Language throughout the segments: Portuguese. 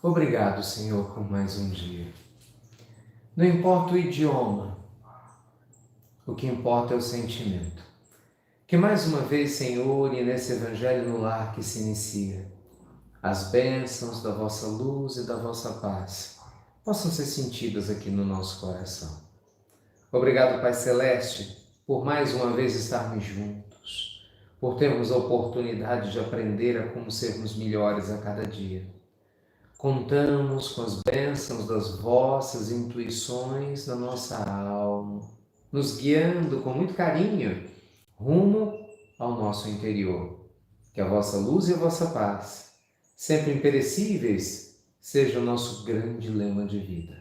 Obrigado, Senhor, por mais um dia. Não importa o idioma, o que importa é o sentimento. Que mais uma vez, Senhor, e nesse Evangelho no Lar que se inicia, as bênçãos da vossa luz e da vossa paz possam ser sentidas aqui no nosso coração. Obrigado, Pai Celeste, por mais uma vez estarmos juntos, por termos a oportunidade de aprender a como sermos melhores a cada dia. Contamos com as bênçãos das vossas intuições na nossa alma, nos guiando com muito carinho rumo ao nosso interior. Que a vossa luz e a vossa paz, sempre imperecíveis, seja o nosso grande lema de vida.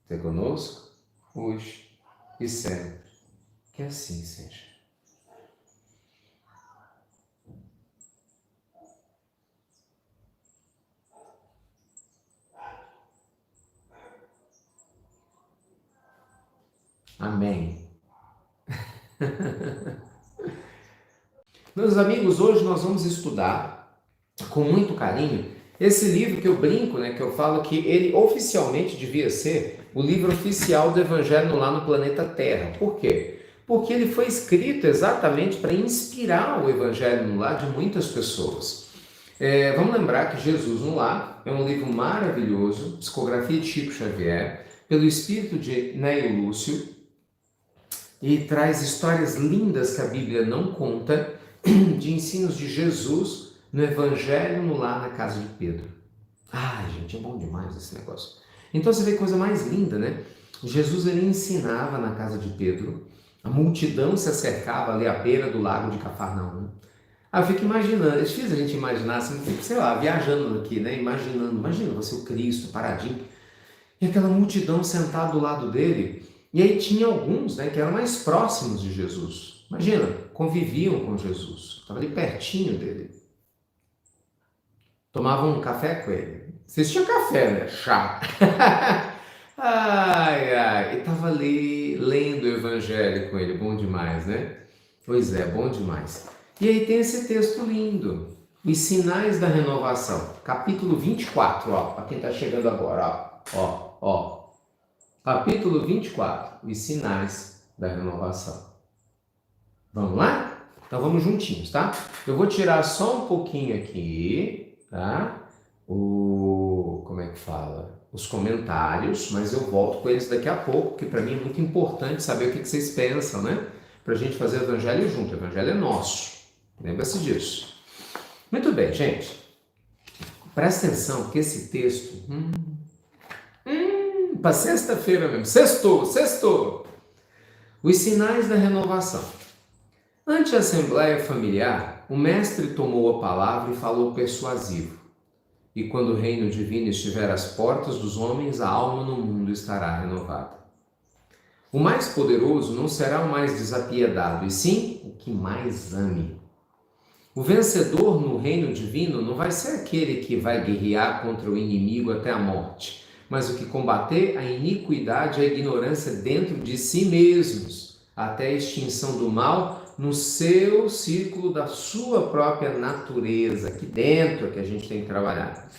Esteja conosco, hoje e sempre. Que assim seja. Amém. Meus amigos, hoje nós vamos estudar com muito carinho esse livro que eu brinco, que eu falo que ele oficialmente devia ser o livro oficial do Evangelho lá no planeta Terra. Por quê? Porque ele foi escrito exatamente para inspirar o Evangelho no Lar de muitas pessoas. Vamos lembrar que Jesus no Lar é um livro maravilhoso, psicografia de Chico Xavier, pelo espírito de Neio Lúcio, e traz histórias lindas que a Bíblia não conta, de ensinos de Jesus no Evangelho no Lar na casa de Pedro. Ai, gente, é bom demais esse negócio. Então você vê coisa mais linda, né? Jesus, ele ensinava na casa de Pedro, a multidão se acercava ali à beira do lago de Cafarnaum. Eu fico imaginando, é difícil a gente imaginar, assim, sei lá, viajando aqui, né? Imagina você, o Cristo, paradinho, e aquela multidão sentada do lado dele. E aí tinha alguns, que eram mais próximos de Jesus. Imagina, conviviam com Jesus, estavam ali pertinho dele. Tomavam um café com ele. Vocês tinham café, né? Chá. E estava ali lendo o Evangelho com ele, bom demais, né? Pois é, bom demais. E aí tem esse texto lindo, os sinais da renovação, capítulo 24, para quem está chegando agora, ó. Capítulo 24, os sinais da renovação. Vamos lá? Então vamos juntinhos, tá? Eu vou tirar só um pouquinho aqui, tá? Como é que fala? Os comentários, mas eu volto com eles daqui a pouco, porque para mim é muito importante saber o que vocês pensam, né? Pra gente fazer o Evangelho junto. O Evangelho é nosso. Lembra-se disso. Muito bem, gente. Presta atenção que esse texto... para sexta-feira mesmo. Sextou. Os sinais da renovação. Ante a assembleia familiar, o mestre tomou a palavra e falou persuasivo. E quando o reino divino estiver às portas dos homens, a alma no mundo estará renovada. O mais poderoso não será o mais desapiedado, e sim o que mais ame. O vencedor no reino divino não vai ser aquele que vai guerrear contra o inimigo até a morte, mas o que combater a iniquidade e a ignorância dentro de si mesmos, até a extinção do mal no seu círculo da sua própria natureza, aqui dentro que a gente tem que trabalhar.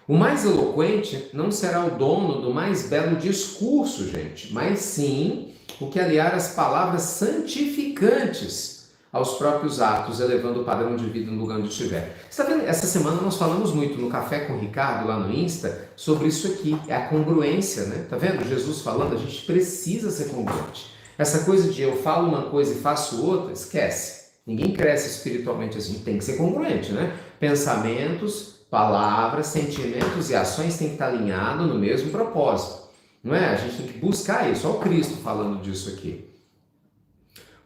O mais eloquente não será o dono do mais belo discurso, gente, mas sim o que aliar as palavras santificantes aos próprios atos, elevando o padrão de vida no lugar onde estiver. Você está vendo? Essa semana nós falamos muito no Café com o Ricardo, lá no Insta, sobre isso aqui, é a congruência, né? Tá vendo? Jesus falando, a gente precisa ser congruente. Essa coisa de eu falo uma coisa e faço outra, esquece. Ninguém cresce espiritualmente assim, tem que ser congruente, né? Pensamentos, palavras, sentimentos e ações têm que estar alinhados no mesmo propósito. Não é? A gente tem que buscar isso. Olha o Cristo falando disso aqui.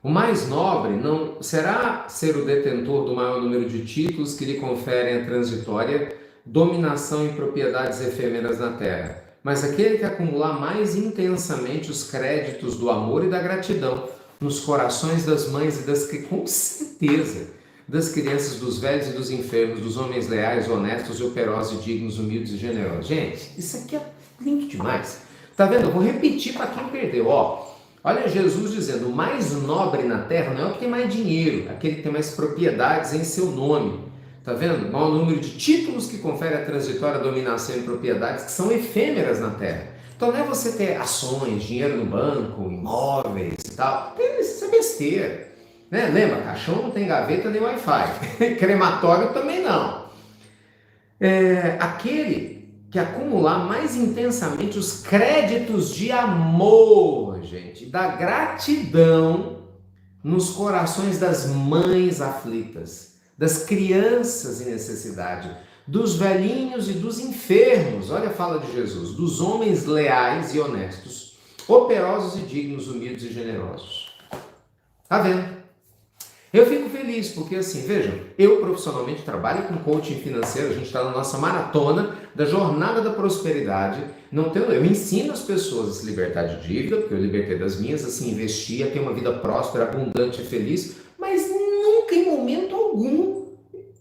O mais nobre não será ser o detentor do maior número de títulos que lhe conferem a transitória dominação e propriedades efêmeras na terra, mas aquele que acumular mais intensamente os créditos do amor e da gratidão nos corações das mães e com certeza, das crianças, dos velhos e dos enfermos, dos homens leais, honestos, operosos e dignos, humildes e generosos. Gente, isso aqui é lindo demais. Tá vendo? Eu vou repetir para quem perdeu. Ó, olha Jesus dizendo, o mais nobre na terra não é o que tem mais dinheiro, aquele que tem mais propriedades em seu nome. Tá vendo? O maior número de títulos que confere a transitória dominação e propriedades que são efêmeras na terra. Então não é você ter ações, dinheiro no banco, imóveis e tal. Isso é besteira. Né? Lembra, caixão não tem gaveta nem Wi-Fi. Crematório também não. Aquele que acumular mais intensamente os créditos de amor, gente, da gratidão nos corações das mães aflitas, das crianças em necessidade, dos velhinhos e dos enfermos, olha a fala de Jesus, dos homens leais e honestos, operosos e dignos, humildes e generosos. Tá vendo? Eu fico feliz porque, assim, vejam, eu profissionalmente trabalho com coaching financeiro, a gente está na nossa maratona da jornada da prosperidade. Eu ensino as pessoas a se libertar de dívida, porque eu libertei das minhas, assim, investir, a ter uma vida próspera, abundante e feliz, mas nunca, em momento algum,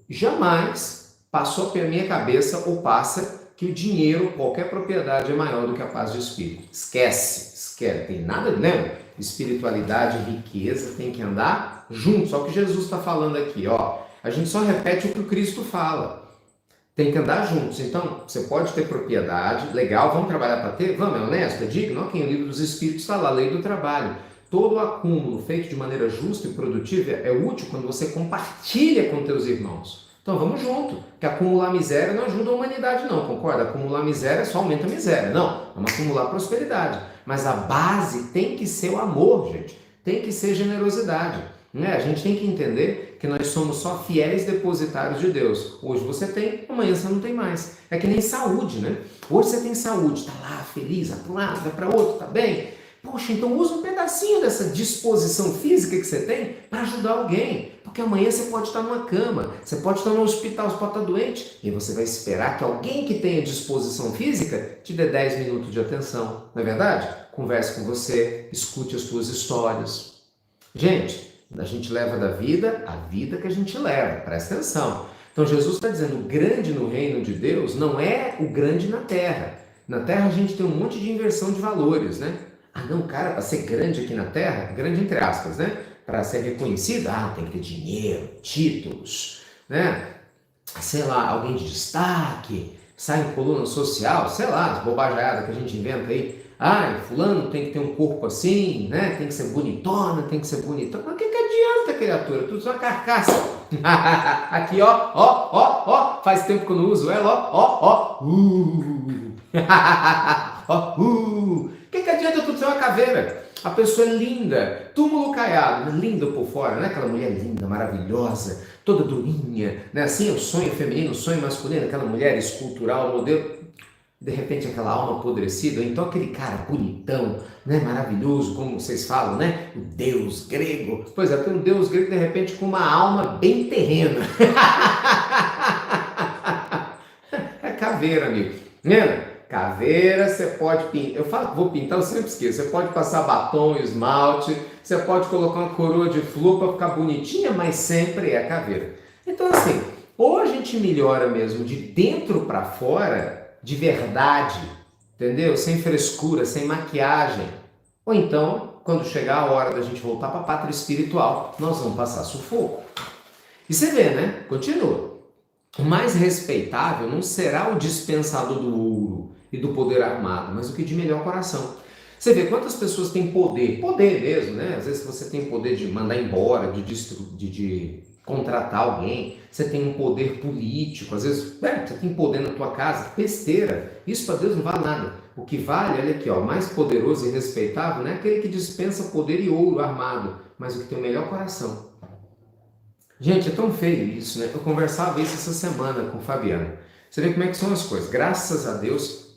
jamais passou pela minha cabeça ou passa que o dinheiro, qualquer propriedade é maior do que a paz de espírito. Esquece, tem nada, né? Espiritualidade e riqueza tem que andar juntos. Só que Jesus está falando aqui, ó. A gente só repete o que o Cristo fala. Tem que andar juntos. Então, você pode ter propriedade, legal, vamos trabalhar para ter? Vamos, é honesto, é digno? Ok, o livro dos Espíritos está lá, a lei do trabalho. Todo acúmulo feito de maneira justa e produtiva é útil quando você compartilha com teus irmãos. Então vamos junto, que acumular miséria não ajuda a humanidade não, concorda? Acumular miséria só aumenta a miséria. Não, vamos acumular prosperidade. Mas a base tem que ser o amor, gente. Tem que ser generosidade. Né? A gente tem que entender que nós somos só fiéis depositários de Deus. Hoje você tem, amanhã você não tem mais. É que nem saúde, né? Hoje você tem saúde, tá lá feliz, vai para um lado, vai para outro, tá bem? Poxa, então usa um pedacinho dessa disposição física que você tem para ajudar alguém. Porque amanhã você pode estar numa cama, você pode estar no hospital, você pode estar doente. E você vai esperar que alguém que tenha disposição física te dê 10 minutos de atenção. Não é verdade? Converse com você, escute as suas histórias. Gente, a gente leva da vida a vida que a gente leva. Presta atenção. Então Jesus está dizendo, o grande no reino de Deus não é o grande na terra. Na terra a gente tem um monte de inversão de valores, né? Ah, não, cara, para ser grande aqui na Terra, grande entre aspas, né? Para ser reconhecido, tem que ter dinheiro, títulos, né? Sei lá, alguém de destaque, sai em coluna social, sei lá, as bobajaiadas que a gente inventa aí. Fulano tem que ter um corpo assim, né? Tem que ser bonitona, tem que ser bonitona. Mas o que adianta, criatura? Tudo só carcaça. Aqui, ó, faz tempo que eu não uso ela, ó. O que adianta tudo ser uma caveira? A pessoa é linda, túmulo caiado, linda por fora, né? Aquela mulher linda, maravilhosa, toda durinha, né? Assim é o sonho feminino, o sonho masculino, aquela mulher escultural, modelo. De repente aquela alma apodrecida, ou então aquele cara bonitão, né? Maravilhoso, como vocês falam, né? O deus grego. Pois é, tem um deus grego de repente com uma alma bem terrena. É caveira, amigo. Né? Caveira, você pode pintar, eu falo que vou pintar, eu sempre esqueço, você pode passar batom, esmalte, você pode colocar uma coroa de flor para ficar bonitinha, mas sempre é caveira. Então assim, ou a gente melhora mesmo de dentro para fora, de verdade, entendeu? Sem frescura, sem maquiagem, ou então, quando chegar a hora da gente voltar para a pátria espiritual, nós vamos passar sufoco. E você vê, né? Continua. O mais respeitável não será o dispensador do ouro e do poder armado, mas o que de melhor coração. Você vê quantas pessoas têm poder mesmo, né? Às vezes você tem poder de mandar embora, de contratar alguém, você tem um poder político, às vezes você tem poder na tua casa, besteira. Isso para Deus não vale nada. O que vale, olha aqui, ó, mais poderoso e respeitável não é aquele que dispensa poder e ouro armado, mas o que tem o melhor coração. Gente, é tão feio isso, né? Eu conversava isso essa semana com o Fabiano. Você vê como é que são as coisas. Graças a Deus,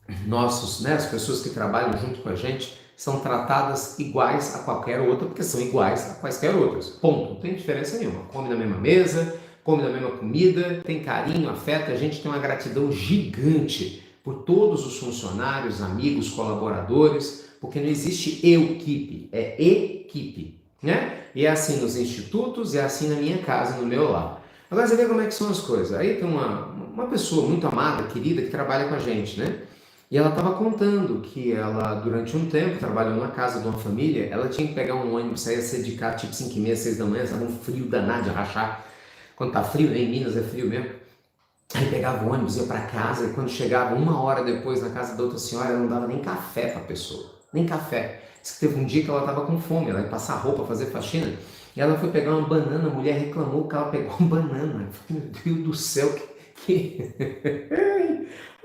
as pessoas que trabalham junto com a gente são tratadas iguais a qualquer outra, porque são iguais a quaisquer outras. Ponto. Não tem diferença nenhuma. Come na mesma mesa, come na mesma comida, tem carinho, afeto. A gente tem uma gratidão gigante por todos os funcionários, amigos, colaboradores, porque não existe equipe, é equipe. Né? E é assim nos institutos, é assim na minha casa, no meu lar. Agora você vê como é que são as coisas. Aí tem uma pessoa muito amada, querida, que trabalha com a gente, né? E ela estava contando que ela, durante um tempo, trabalhou na casa de uma família, ela tinha que pegar um ônibus, saía cedo de casa, tipo 5h30, 6 da manhã, estava um frio danado de rachar. Quando tá frio, né? Em Minas é frio mesmo. Aí pegava o ônibus, ia para casa, e quando chegava 1 hora depois na casa da outra senhora, ela não dava nem café para a pessoa, nem café. Diz que teve um dia que ela estava com fome, ela ia passar roupa, fazer faxina, e ela foi pegar uma banana, a mulher reclamou que ela pegou uma banana. Meu Deus do céu, que...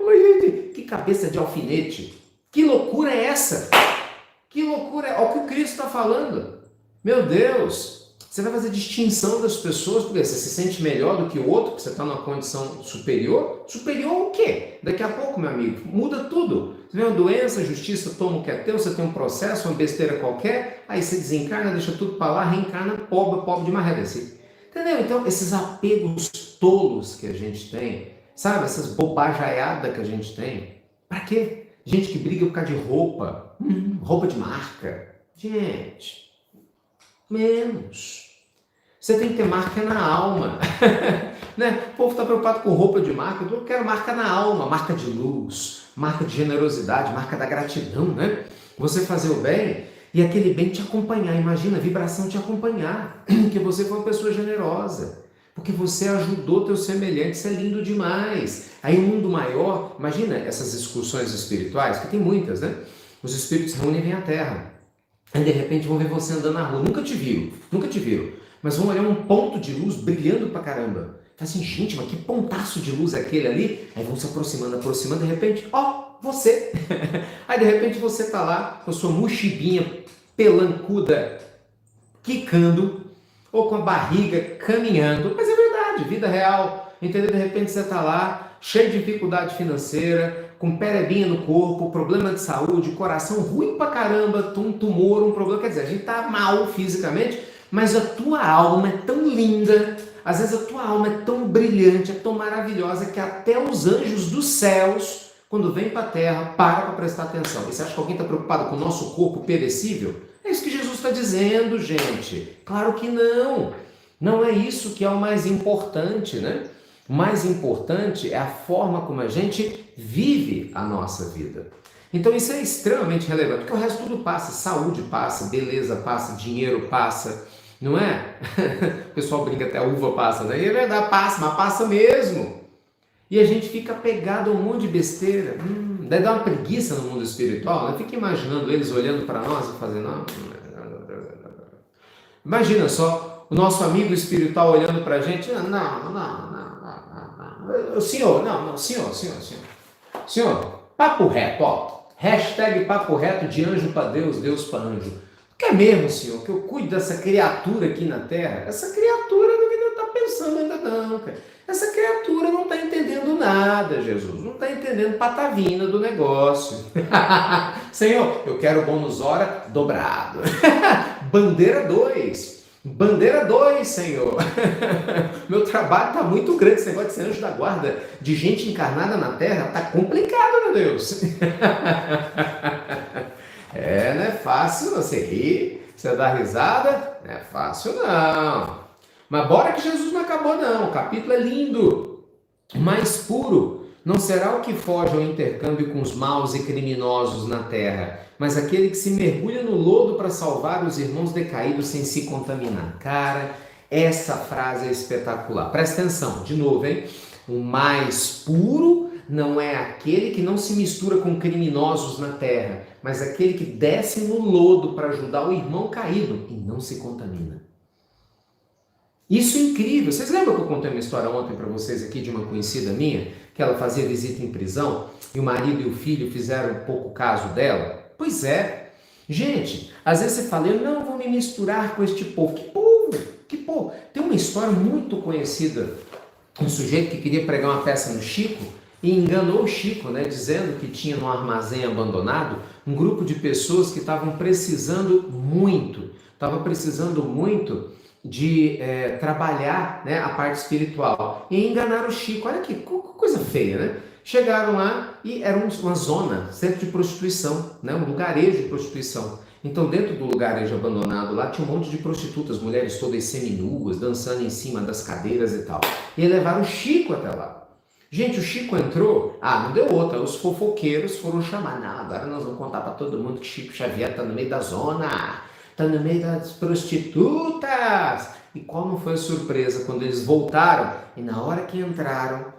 Mas, gente, que cabeça de alfinete, que loucura é essa? Que loucura é? Olha o que o Cristo está falando. Meu Deus, você vai fazer distinção das pessoas porque você se sente melhor do que o outro, porque você está numa condição superior? Superior o quê? Daqui a pouco, meu amigo, muda tudo. Você vê uma doença, a justiça toma o que é teu, você tem um processo, uma besteira qualquer, aí você desencarna, deixa tudo para lá, reencarna pobre, pobre de marreta. Entendeu? Então, esses apegos tolos que a gente tem, sabe? Essas bobajaiadas que a gente tem, para quê? Gente que briga por causa de roupa, roupa de marca. Gente, menos. Você tem que ter marca na alma. Né? O povo está preocupado com roupa de marca. Eu quero marca na alma, marca de luz, marca de generosidade, marca da gratidão, né? Você fazer o bem e aquele bem te acompanhar. Imagina, a vibração te acompanhar. Que você foi uma pessoa generosa. Porque você ajudou teu semelhante, isso é lindo demais. Aí um mundo maior, imagina essas excursões espirituais, que tem muitas, né? Os espíritos se reúnem e vêm à Terra. Aí de repente vão ver você andando na rua, nunca te viram, mas vão olhar um ponto de luz brilhando pra caramba. Fala assim, gente, mas que pontaço de luz é aquele ali? Aí vão se aproximando, de repente, você. Aí de repente você tá lá com a sua mochibinha pelancuda, quicando, ou com a barriga caminhando, mas é verdade, vida real, entendeu? De repente você está lá, cheio de dificuldade financeira, com perebinha no corpo, problema de saúde, coração ruim pra caramba, um tumor, um problema, quer dizer, a gente tá mal fisicamente, mas a tua alma é tão linda, às vezes a tua alma é tão brilhante, é tão maravilhosa, que até os anjos dos céus, quando vêm para a terra, param para prestar atenção. E você acha que alguém está preocupado com o nosso corpo perecível? É isso que Jesus está dizendo, gente. Claro que não. Não é isso que é o mais importante, né? O mais importante é a forma como a gente vive a nossa vida. Então isso é extremamente relevante, porque o resto tudo passa. Saúde passa, beleza passa, dinheiro passa, não é? O pessoal brinca até a uva passa, né? E é verdade, passa, mas passa mesmo. E a gente fica pegado a um monte de besteira. Deve dar uma preguiça no mundo espiritual, né? Fica imaginando eles olhando para nós e fazendo... Imagina só o nosso amigo espiritual olhando para a gente. Não. Senhor, papo reto, ó. Hashtag papo reto de anjo para Deus, Deus para anjo. Quer mesmo, Senhor, que eu cuide dessa criatura aqui na Terra? Essa criatura não está pensando ainda não, cara. Essa criatura não está entendendo nada, Jesus. Não está entendendo patavina do negócio. Senhor, eu quero bônus hora dobrado. Bandeira 2. Bandeira 2, Senhor. Meu trabalho está muito grande. Esse negócio de ser anjo da guarda de gente encarnada na Terra está complicado, meu Deus. Não é fácil você rir, você dá risada, não é fácil não. Mas bora que Jesus não acabou não, o capítulo é lindo. Mais puro não será o que foge ao intercâmbio com os maus e criminosos na terra, mas aquele que se mergulha no lodo para salvar os irmãos decaídos sem se contaminar. Cara, essa frase é espetacular. Presta atenção, de novo, hein? O mais puro não é aquele que não se mistura com criminosos na terra, mas aquele que desce no lodo para ajudar o irmão caído e não se contamina. Isso é incrível. Vocês lembram que eu contei uma história ontem para vocês aqui de uma conhecida minha, que ela fazia visita em prisão e o marido e o filho fizeram um pouco caso dela? Pois é. Gente, às vezes você fala, eu não vou me misturar com este povo. Que povo? Que povo? Tem uma história muito conhecida, um sujeito que queria pregar uma peça no Chico e enganou o Chico, né, dizendo que tinha num armazém abandonado um grupo de pessoas que estavam precisando muito de trabalhar, né, a parte espiritual. E enganaram o Chico. Olha que coisa feia, né? Chegaram lá e era uma zona, centro de prostituição, né, um lugarejo de prostituição. Então, dentro do lugarejo abandonado lá, tinha um monte de prostitutas, mulheres todas seminuas, dançando em cima das cadeiras e tal. E levaram o Chico até lá. Gente, o Chico entrou, não deu outra, os fofoqueiros foram chamar, não, agora nós vamos contar para todo mundo que Chico Xavier tá no meio da zona, tá no meio das prostitutas. E qual não foi a surpresa quando eles voltaram e na hora que entraram,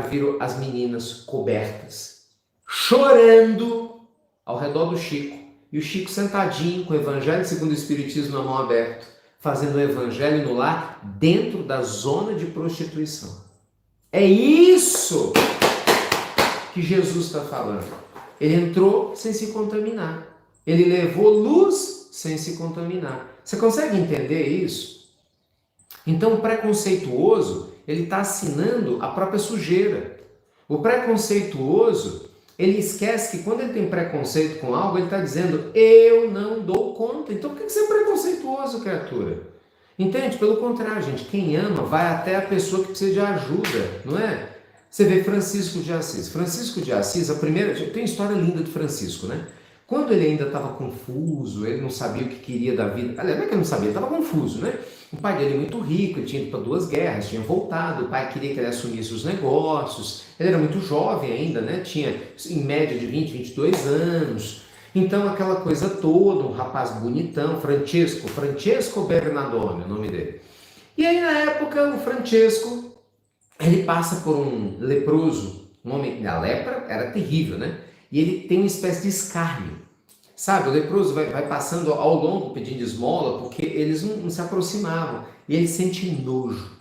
viram as meninas cobertas, chorando ao redor do Chico. E o Chico sentadinho, com o Evangelho segundo o Espiritismo na mão aberta, fazendo o Evangelho no lar, dentro da zona de prostituição. É isso que Jesus está falando. Ele entrou sem se contaminar. Ele levou luz sem se contaminar. Você consegue entender isso? Então o preconceituoso, ele está assinando a própria sujeira. O preconceituoso, ele esquece que quando ele tem preconceito com algo, ele está dizendo, eu não dou conta. Então por que você é preconceituoso, criatura? Entende? Pelo contrário, gente, quem ama vai até a pessoa que precisa de ajuda, não é? Você vê Francisco de Assis. Francisco de Assis, tem uma história linda de Francisco, né? Quando ele ainda estava confuso, ele não sabia o que queria da vida. Aliás, não é que ele não sabia, ele estava confuso, né? O pai dele muito rico, ele tinha ido para 2 guerras, tinha voltado, o pai queria que ele assumisse os negócios, ele era muito jovem ainda, né? Tinha em média de 20, 22 anos. Então aquela coisa toda, um rapaz bonitão, Francesco Bernardone, o nome dele. E aí na época o Francesco, ele passa por um leproso, um homem, a lepra era terrível, né? E ele tem uma espécie de escárnio. Sabe, o leproso vai passando ao longo pedindo esmola porque eles não se aproximavam. E ele sente nojo.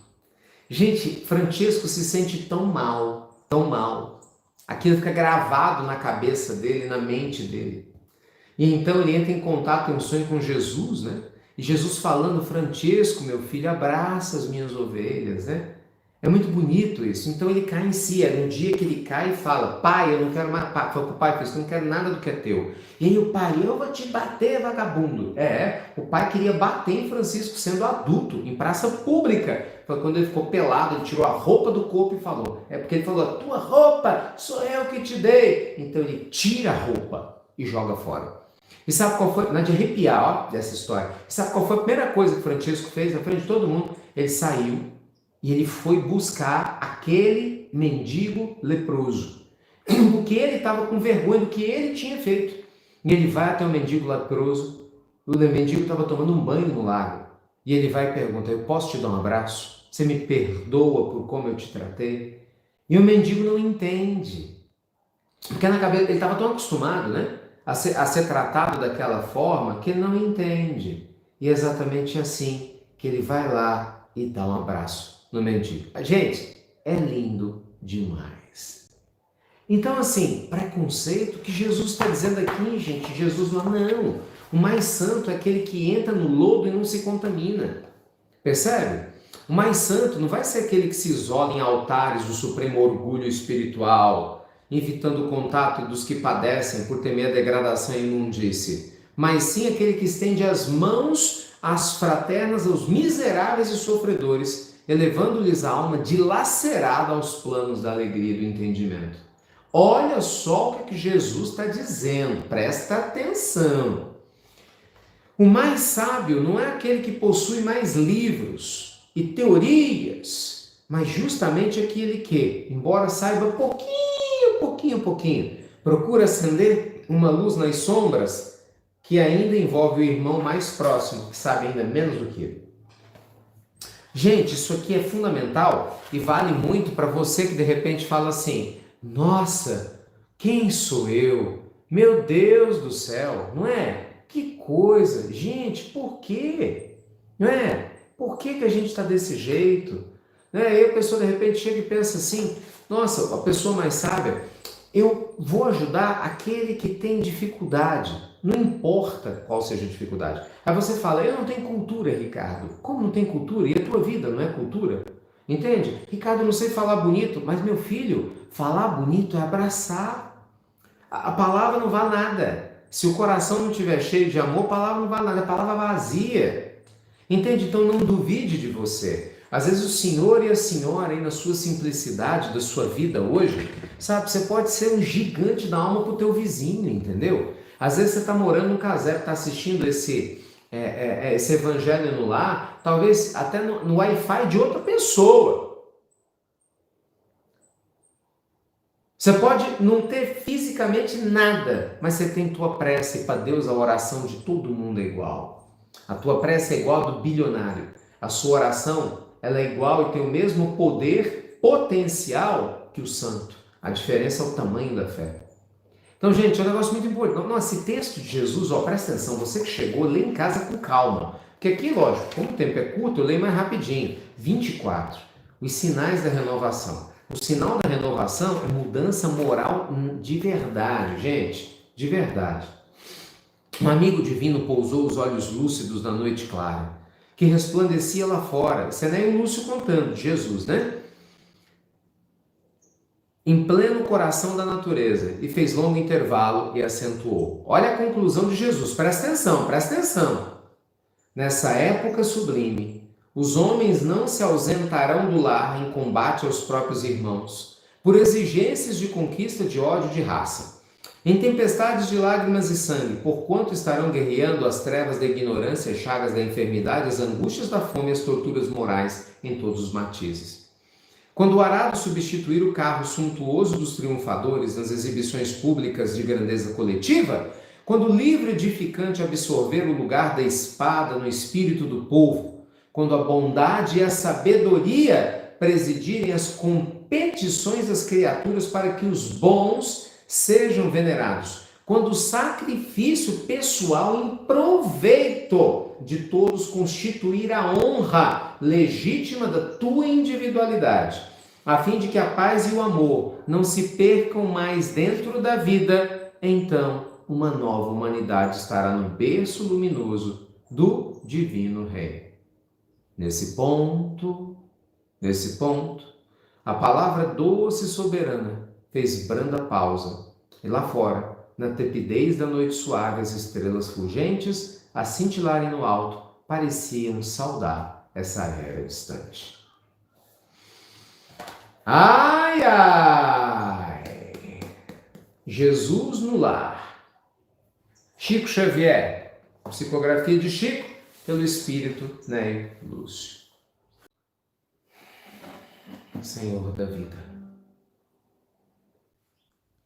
Gente, Francesco se sente tão mal, tão mal. Aquilo fica gravado na cabeça dele, na mente dele. E então ele entra em contato, em um sonho com Jesus, né? E Jesus falando, Francesco, meu filho, abraça as minhas ovelhas, né? É muito bonito isso. Então ele cai em si, é um dia que ele cai e fala, pai, eu não quero mais, fala pro pai, eu não quero nada do que é teu. E aí o pai, eu vou te bater, vagabundo. O pai queria bater em Francisco sendo adulto, em praça pública. Foi quando ele ficou pelado, ele tirou a roupa do corpo e falou, porque ele falou, a tua roupa sou eu que te dei. Então ele tira a roupa e joga fora. E sabe qual foi? Não é de arrepiar, ó, dessa história. E sabe qual foi a primeira coisa que Francisco fez na frente de todo mundo? Ele saiu e ele foi buscar aquele mendigo leproso. Porque ele estava com vergonha do que ele tinha feito. E ele vai até o mendigo leproso. O mendigo estava tomando um banho no lago. E ele vai e pergunta, eu posso te dar um abraço? Você me perdoa por como eu te tratei? E o mendigo não entende. Porque na cabeça ele estava tão acostumado, né? A ser tratado daquela forma que ele não entende. E é exatamente assim que ele vai lá e dá um abraço no mendigo. Gente, é lindo demais. Então, assim, preconceito que Jesus está dizendo aqui, gente, Jesus não. O mais santo é aquele que entra no lodo e não se contamina. Percebe? O mais santo não vai ser aquele que se isola em altares do supremo orgulho espiritual, evitando o contato dos que padecem por temer a degradação e imundície, mas sim aquele que estende as mãos às fraternas, aos miseráveis e sofredores, elevando-lhes a alma dilacerada aos planos da alegria e do entendimento. Olha só o que Jesus está dizendo, presta atenção. O mais sábio não é aquele que possui mais livros e teorias, mas justamente aquele que, embora saiba pouquinho, procura acender uma luz nas sombras que ainda envolve o irmão mais próximo, que sabe ainda menos do que ele. Gente, isso aqui é fundamental e vale muito para você que de repente fala assim, nossa, quem sou eu? Meu Deus do céu, não é? Que coisa, gente, por quê? Não é? Por que a gente está desse jeito? Não é? Aí a pessoa de repente chega e pensa assim, nossa, a pessoa mais sábia, eu vou ajudar aquele que tem dificuldade, não importa qual seja a dificuldade. Aí você fala, eu não tenho cultura, Ricardo. Como não tem cultura? E a tua vida não é cultura? Entende? Ricardo, eu não sei falar bonito, mas meu filho, falar bonito é abraçar. A palavra não vale nada. Se o coração não estiver cheio de amor, a palavra não vale nada, a palavra é vazia. Entende? Então não duvide de você. Às vezes o senhor e a senhora aí na sua simplicidade da sua vida hoje, sabe, você pode ser um gigante da alma para o teu vizinho, entendeu? Às vezes você está morando num casebre, está assistindo esse evangelho no lar, talvez até no Wi-Fi de outra pessoa. Você pode não ter fisicamente nada, mas você tem tua prece para Deus, a oração de todo mundo é igual. A tua prece é igual a do bilionário. A sua oração, ela é igual e tem o mesmo poder potencial que o santo. A diferença é o tamanho da fé. Então, gente, é um negócio muito importante. Nossa, esse texto de Jesus, ó, presta atenção, você que chegou, lê em casa com calma. Porque aqui, lógico, como o tempo é curto, eu leio mais rapidinho. 24. Os sinais da renovação. O sinal da renovação é mudança moral de verdade, gente. De verdade. Um amigo divino pousou os olhos lúcidos na noite clara, que resplandecia lá fora. Isso é nem o Lúcio contando, Jesus, né? Em pleno coração da natureza, e fez longo intervalo e acentuou. Olha a conclusão de Jesus, presta atenção, presta atenção. Nessa época sublime, os homens não se ausentarão do lar em combate aos próprios irmãos, por exigências de conquista de ódio de raça. Em tempestades de lágrimas e sangue, porquanto estarão guerreando as trevas da ignorância, as chagas da enfermidade, as angústias da fome e as torturas morais em todos os matizes. Quando o arado substituir o carro suntuoso dos triunfadores nas exibições públicas de grandeza coletiva, quando o livro edificante absorver o lugar da espada no espírito do povo, quando a bondade e a sabedoria presidirem as competições das criaturas para que os bons sejam venerados, quando o sacrifício pessoal em proveito de todos constituir a honra legítima da tua individualidade, a fim de que a paz e o amor não se percam mais dentro da vida, então uma nova humanidade estará no berço luminoso do Divino Rei. Nesse ponto, a palavra doce e soberana fez branda pausa, e lá fora, na tepidez da noite suave, as estrelas fulgentes, a cintilarem no alto, pareciam saudar essa era distante. Ai, ai! Jesus no lar. Chico Xavier, psicografia de Chico, pelo espírito Neio Lúcio. Senhor da vida,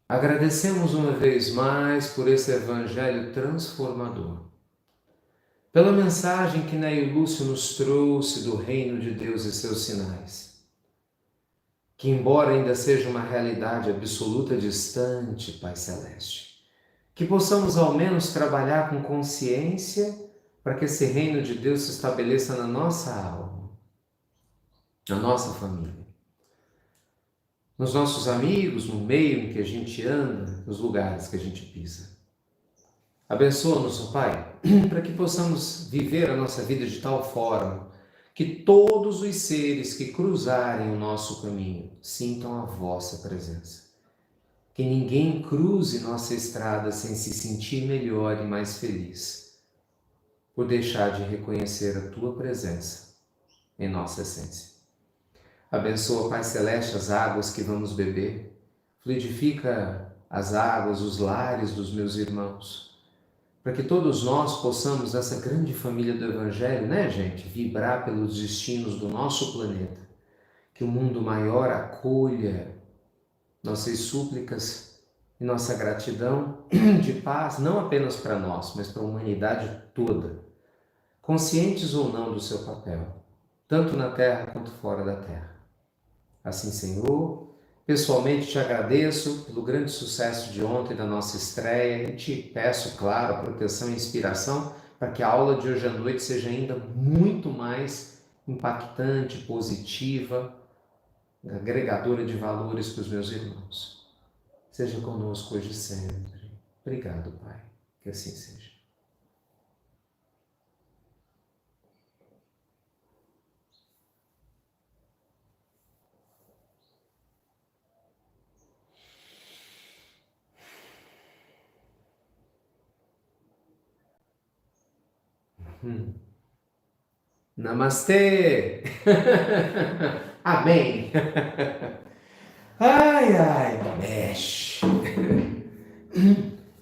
agradecemos uma vez mais por esse evangelho transformador, pela mensagem que Neio Lúcio nos trouxe do reino de Deus e seus sinais, que embora ainda seja uma realidade absoluta distante, Pai Celeste, que possamos ao menos trabalhar com consciência para que esse reino de Deus se estabeleça na nossa alma, na nossa família, nos nossos amigos, no meio em que a gente anda, nos lugares que a gente pisa. Abençoa-nos, ó Pai, para que possamos viver a nossa vida de tal forma que todos os seres que cruzarem o nosso caminho sintam a vossa presença. Que ninguém cruze nossa estrada sem se sentir melhor e mais feliz, por deixar de reconhecer a Tua presença em nossa essência. Abençoa, Pai Celeste, as águas que vamos beber. Fluidifica as águas, os lares dos meus irmãos, para que todos nós possamos, essa grande família do Evangelho, né, gente, vibrar pelos destinos do nosso planeta. Que o mundo maior acolha nossas súplicas e nossa gratidão de paz, não apenas para nós, mas para a humanidade toda, conscientes ou não do seu papel, tanto na terra quanto fora da terra. Assim, Senhor, pessoalmente te agradeço pelo grande sucesso de ontem da nossa estreia e te peço, claro, proteção e inspiração para que a aula de hoje à noite seja ainda muito mais impactante, positiva, agregadora de valores para os meus irmãos. Seja conosco hoje e sempre. Obrigado, Pai. Que assim seja. Namastê! Amém! Ai, ai, mexe!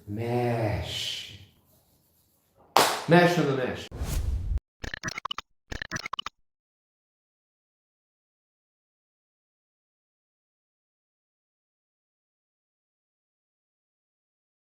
Mexe! Mexe ou não mexe?